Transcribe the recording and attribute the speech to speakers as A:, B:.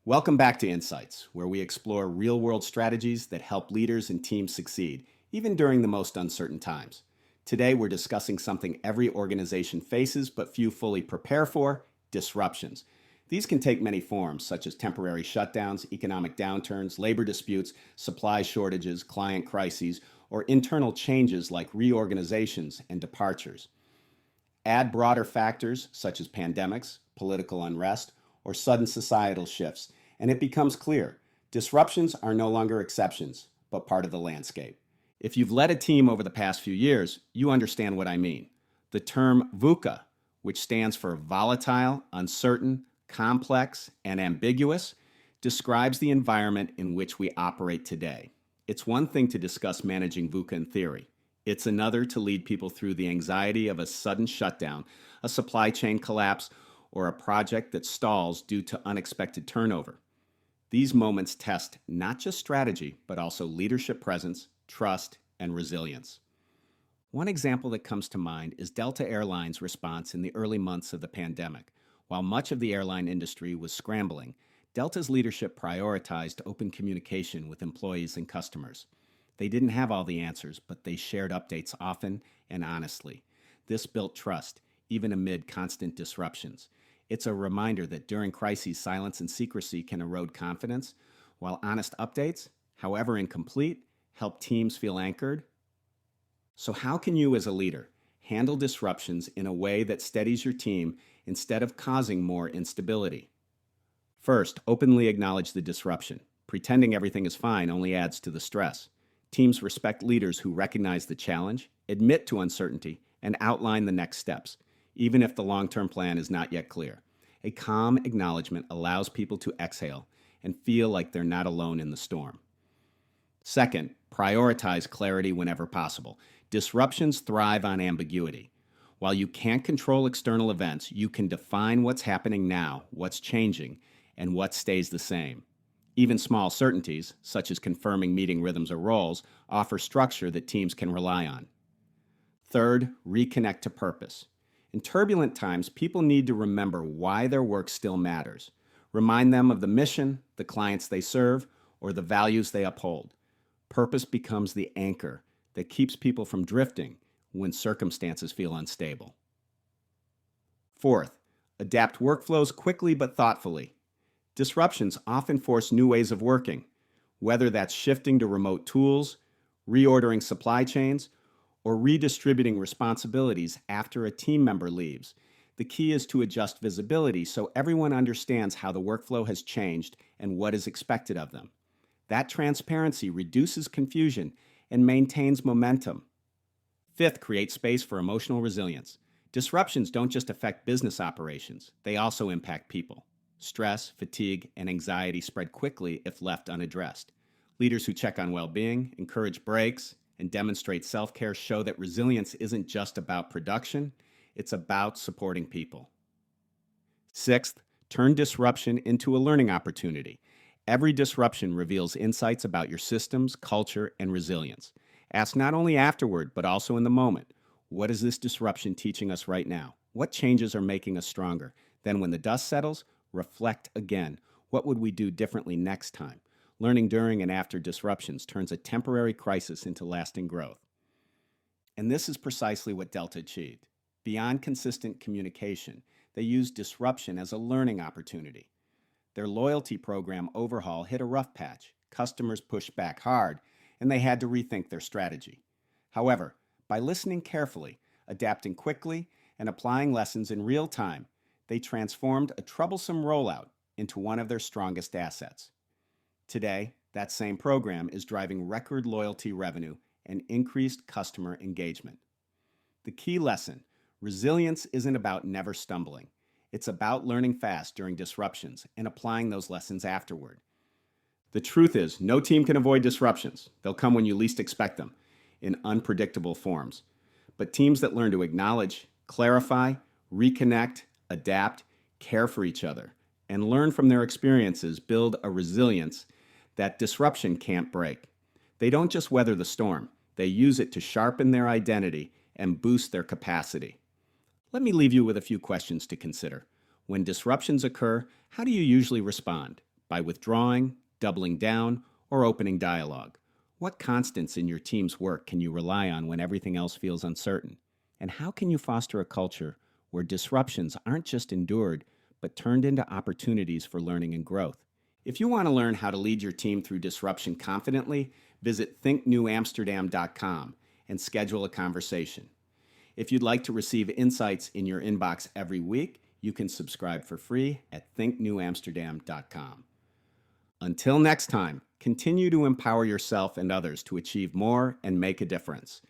A: Welcome back to Insights, where we explore real-world strategies that help leaders and teams succeed, even during the most uncertain times. Today, we're discussing something every organization faces but few fully prepare for: disruptions. These can take many forms, such as temporary shutdowns, economic downturns, labor disputes, supply shortages, client crises, or internal changes like reorganizations and departures. Add broader factors such as pandemics, political unrest, or sudden societal shifts, and it becomes clear disruptions are no longer exceptions, but part of the landscape. If you've led a team over the past few years, you understand what I mean. The term VUCA, which stands for volatile, uncertain, complex, and ambiguous, describes the environment in which we operate today. It's one thing to discuss managing VUCA in theory. It's another to lead people through the anxiety of a sudden shutdown, a supply chain collapse, or a project that stalls due to unexpected turnover. These moments test not just strategy, but also leadership presence, trust, and resilience. One example that comes to mind is Delta Airlines' response in the early months of the pandemic. While much of the airline industry was scrambling, Delta's leadership prioritized open communication with employees and customers. They didn't have all the answers, but they shared updates often and honestly. This built trust, even amid constant disruptions. It's a reminder that during crises, silence and secrecy can erode confidence, while honest updates, however incomplete, help teams feel anchored. So how can you as a leader handle disruptions in a way that steadies your team instead of causing more instability? First, openly acknowledge the disruption. Pretending everything is fine only adds to the stress. Teams respect leaders who recognize the challenge, admit to uncertainty, and outline the next steps, even if the long-term plan is not yet clear. A calm acknowledgement allows people to exhale and feel like they're not alone in the storm. Second, prioritize clarity whenever possible. Disruptions thrive on ambiguity. While you can't control external events, you can define what's happening now, what's changing, and what stays the same. Even small certainties, such as confirming meeting rhythms or roles, offer structure that teams can rely on. Third, reconnect to purpose. In turbulent times, people need to remember why their work still matters. Remind them of the mission, the clients they serve, or the values they uphold. Purpose becomes the anchor that keeps people from drifting when circumstances feel unstable. Fourth, adapt workflows quickly but thoughtfully. Disruptions often force new ways of working, whether that's shifting to remote tools, reordering supply chains, or redistributing responsibilities after a team member leaves. The key is to adjust visibility so everyone understands how the workflow has changed and what is expected of them. That transparency reduces confusion and maintains momentum. Fifth, create space for emotional resilience. Disruptions don't just affect business operations, they also impact people. Stress, fatigue, and anxiety spread quickly if left unaddressed. Leaders who check on well-being, encourage breaks, and demonstrate self-care show that resilience isn't just about production, it's about supporting people. Sixth, turn disruption into a learning opportunity. Every disruption reveals insights about your systems, culture, and resilience. Ask not only afterward, but also in the moment. What is this disruption teaching us right now? What changes are making us stronger? Then when the dust settles, reflect again. What would we do differently next time? Learning during and after disruptions turns a temporary crisis into lasting growth. And this is precisely what Delta achieved. Beyond consistent communication, they used disruption as a learning opportunity. Their loyalty program overhaul hit a rough patch. Customers pushed back hard, and they had to rethink their strategy. However, by listening carefully, adapting quickly, and applying lessons in real time, they transformed a troublesome rollout into one of their strongest assets. Today, that same program is driving record loyalty revenue and increased customer engagement. The key lesson: resilience isn't about never stumbling. It's about learning fast during disruptions and applying those lessons afterward. The truth is, no team can avoid disruptions. They'll come when you least expect them, in unpredictable forms. But teams that learn to acknowledge, clarify, reconnect, adapt, care for each other, and learn from their experiences build a resilience that disruption can't break. They don't just weather the storm, they use it to sharpen their identity and boost their capacity. Let me leave you with a few questions to consider. When disruptions occur, how do you usually respond? By withdrawing, doubling down, or opening dialogue? What constants in your team's work can you rely on when everything else feels uncertain? And how can you foster a culture where disruptions aren't just endured, but turned into opportunities for learning and growth? If you want to learn how to lead your team through disruption confidently, visit thinknewamsterdam.com and schedule a conversation. If you'd like to receive insights in your inbox every week, you can subscribe for free at thinknewamsterdam.com. Until next time, continue to empower yourself and others to achieve more and make a difference.